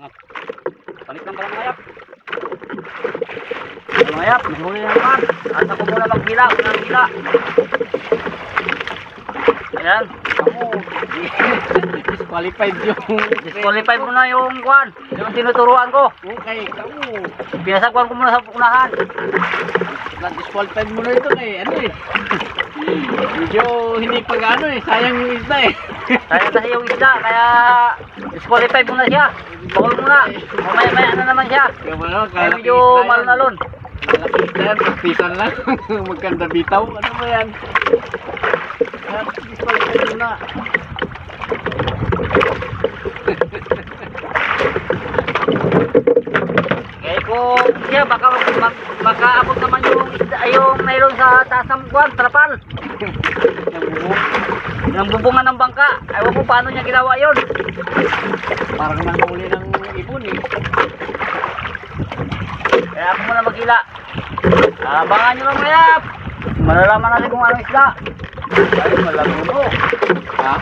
Palit lang pala mga yap. Mga yap, nahuli na naman. Asa ko muna maghila, unang hila. Ayan. Ako, disqualified yung... Disqualified mo na yung kwan. Yung tinuturuan ko. Okay, kamu. Pinasagwan ko muna sa unahan. Na-disqualified mo na ito eh. Ano eh. Medyo hindi pag-ano eh. Sayang yung isda eh. Sayang kasi yung isda, kaya disqualified mo na siya. Bawal mo na. Mamaya-maya na naman siya. Kaya medyo malunalon. Malaki isda yan. Pagpisan lang. Magkanda bitaw. Ano ba yan? Disqualified mo na. Kaya kung siya, baka abot naman yung mayroon sa taas ng kwan, trapal. Yung bubungan ng bangka. Ewan ko paano niya ginawa yun. Parang nanghuli ng ibon eh. Kaya ako muna maghila. Abangan nyo lang mayap. Malalaman natin kung anong isda. Ay, malaguno. Ha?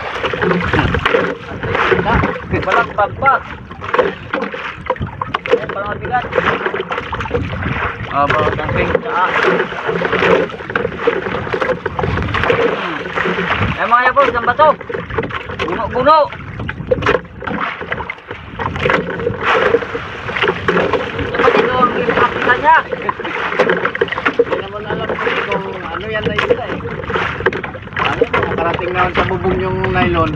Isda. Walang pagpag. Ay, palang mabigat. Bawat ang ping. Ay mga yapos, ang bato. Buno-buno. Dapat ito ang ipapita niya. Hindi naman alam ko kung ano yan na isda eh. Ano mo, nakarating naman sa bubong yung nylon.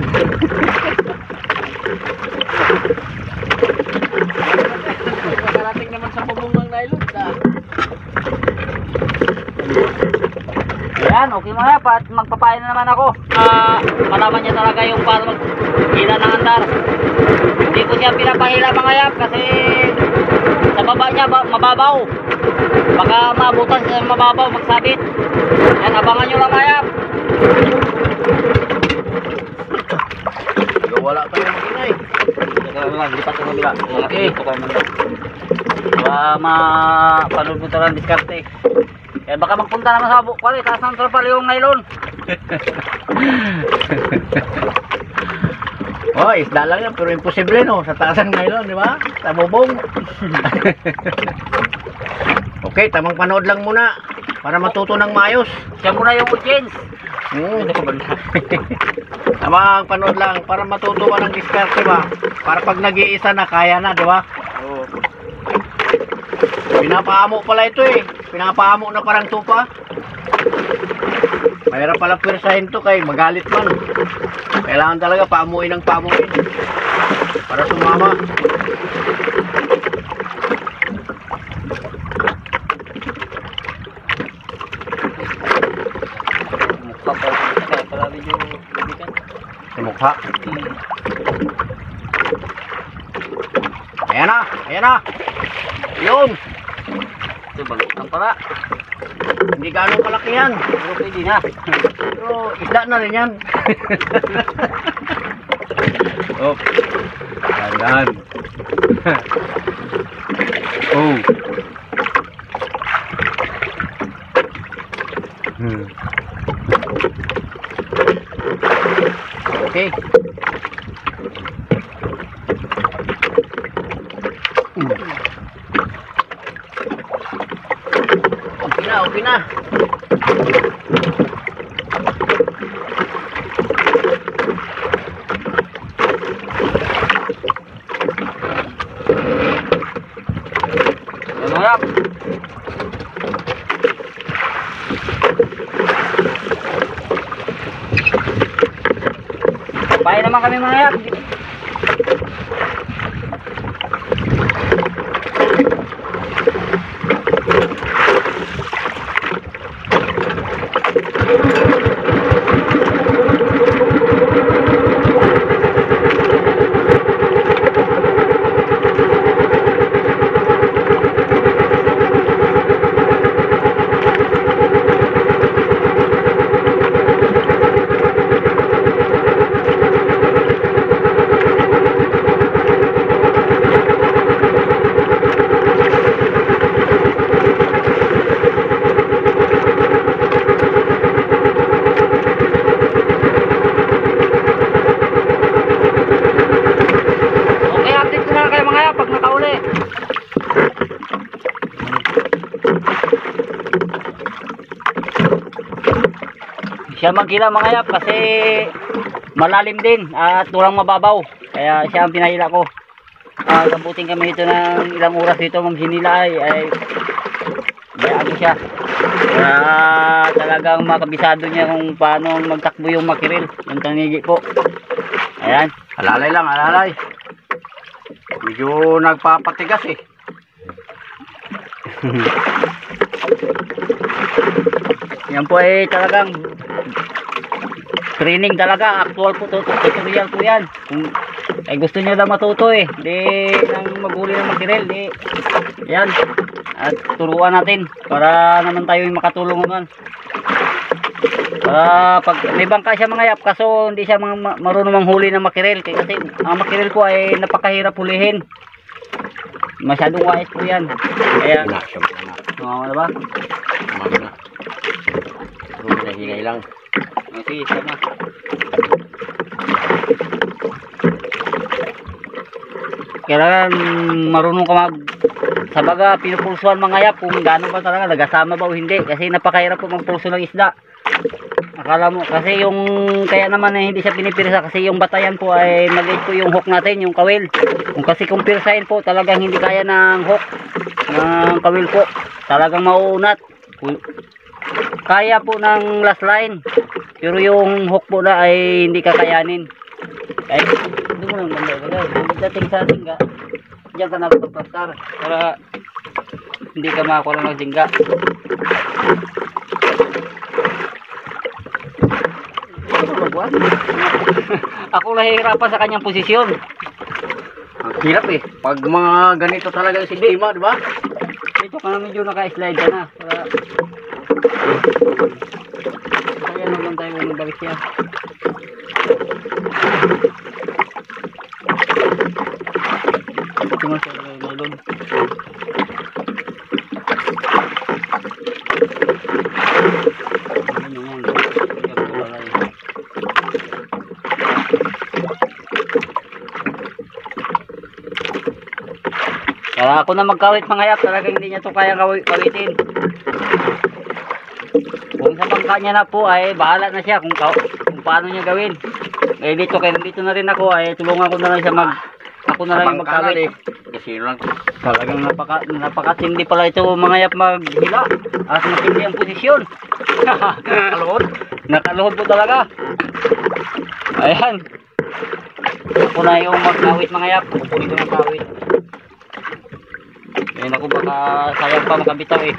Nakarating naman sa bubong ng nylon. Ayan, okay mga yap. At magpapain na naman ako. Malaman niya talaga yung paano maghila ng andar. Hindi ko siya pinapahila mga yap kasi sa baba niya mababaw. Baka maabutan siya ng mababaw, magsabit. Ayan, abangan nyo lang mga yap. Wala pa yung makinay. Lipat ko nabila. Okay. Mapanood mo talagang diskarte. Eh baka magpunta naman sa kwali, taas ng trapal yung nylon. Oh, isda lang yan, pero imposible no, sa taas ng nylon, di ba? Sa bubong. Okay, tamang panood lang muna para matuto ng maayos. Siya muna yung audience. Tamang panood lang para matuto ka ng diskarte ba? Para pag nag-iisa na, kaya na, di ba? Oo. Pinapaamo pala ito eh. Pinapaamo na parang tupa. Mahirap pala pwersahin to kay magalit man. Kailangan talaga paamuin ng paamuin para sumama. Mukha pa kaya pala medyo lubikan. Sa mukha. Ayan na, ayan na. Yun. Ito bagot lang pala. Hindi gano'ng kalaki yan. Pero pwede na. Pero isda na rin yan. Oh. Dahan. Oh. Okay. Okay na. Ano yap? Papain naman kami mga yap. siya maghila mga yap kasi malalim din at walang mababaw. Kaya siya ang pinahila ko. Gabutin kami ito ng ilang oras dito maghinila ay bayaan ko siya. Kaya talagang makabisado niya kung paano magtakbo yung makiril, yung tangigi po. Ayan. Alalay lang, alalay. Medyo nagpapatigas eh. Yan po ay talagang training talaga, actual po tutorial po yan. Kung ay gusto niyo daw matuto eh, di nang maghuli ng makiril, di yan. At turuan natin para naman tayo makatulong naman. Para pag may bangka siya mga yap, kaso hindi siya marunong manghuli ng makiril kasi ang makiril po ay napakahirap hulihin. Masyadong wais po yan. Kaya na ba? Magana. Hingay lang. Okay, sama. Kailangan marunong ka sa baga pinupulsuhan mga yap kung gaano ba talaga nagasama ba o hindi kasi napakahirap po magpulso ng isda. Akala mo kasi yung kaya naman hindi siya pinipirsa kasi yung batayan po ay maliit po yung hook natin, yung kawil. Kung pirsahin po talagang hindi kaya ng hook ng kawil po, talagang mauunat. Kaya po ng last line pero yung hook po na ay hindi kakayanin. Ay hindi mo lang ganda dating sa tingga diyan ka nagpapastar para hindi ka makakuha ng tingga. Ako nahihirapan sa kanyang posisyon. Ang hirap eh. Pag mga ganito talaga yung sistema, di ba? Dito ka na medyo naka-slide ka na. Kaya naman tayo nabalik siya. Ito nga siya nylon. Kaya ako na magkawit mga yap, talagang hindi niya ito kayang kawitin. Kung sa bangka niya na po ay bahala na siya kung paano niya gawin. Eh dito kaya dito na rin ako ay tulungan ko na lang siya ako na lang yung magkawit. Kasi lang. Talagang napakatindi pala ito mga yap maghila at matindi ang posisyon. Nakaluhod po talaga. Ayan. Ako na yung magkawit mga yap. Kukunin ko ng kawit. Ayun ako baka sayang pa makabitaw eh.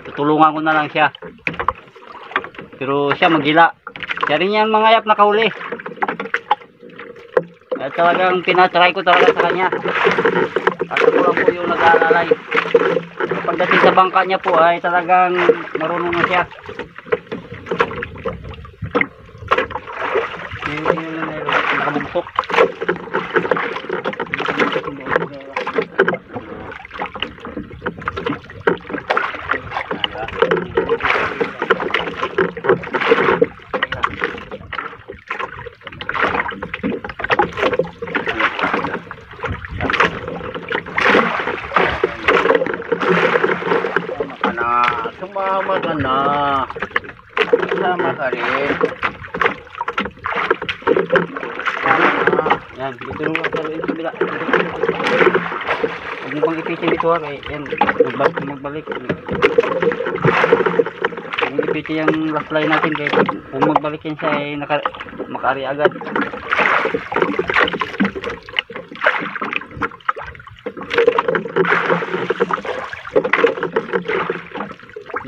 Tutulungan ko na lang siya. Pero siya maghila. Siya rin yan mga yap nakahuli. At talagang pinatry ko talaga sa kanya. At ako lang po yung nag-aalalay. Pagdating sa bangka niya po ay talagang marunong na siya. Nakabugtok. Sumama ka na. Sama ka rin. Yan, dito nung sa ito bila. Huwag mo pang ipitin dito ha, kaya yan, magbalik. Huwag mo ipitin yung last line natin kaya kung magbalik yan siya ay makaari agad.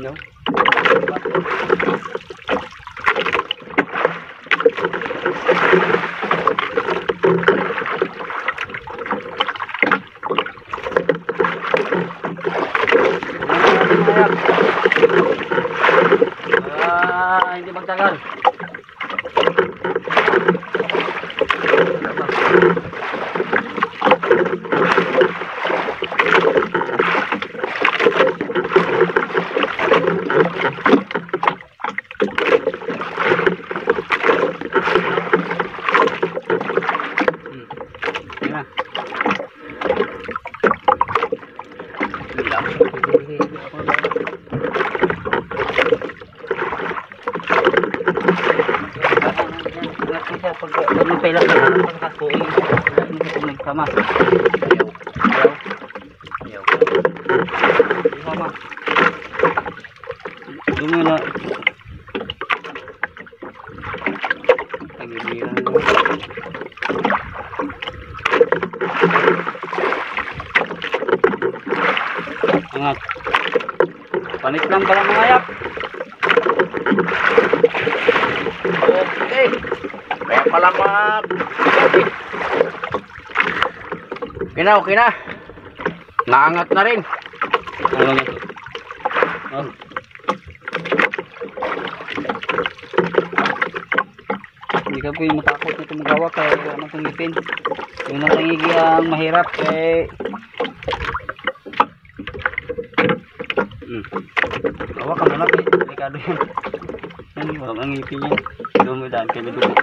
No? Hindi magtagal. pailas na lang sa kasuing. Ano ko nagsama? Ayaw. Ayaw. Sama. Dumi na. Tagibiran mo. Angat. Panik lang pala mga yap. Okay. Kaya pala okay na. Naangat na rin. Ano nga? Oh. Hindi ka po yung matakot na tumagawa kaya wala nang ngipin. Yung nang tangigi ang mahirap kaya Hawa ka muna, delikado yan. Wala ang ngipin niya. Dumidaan kayo na dugo.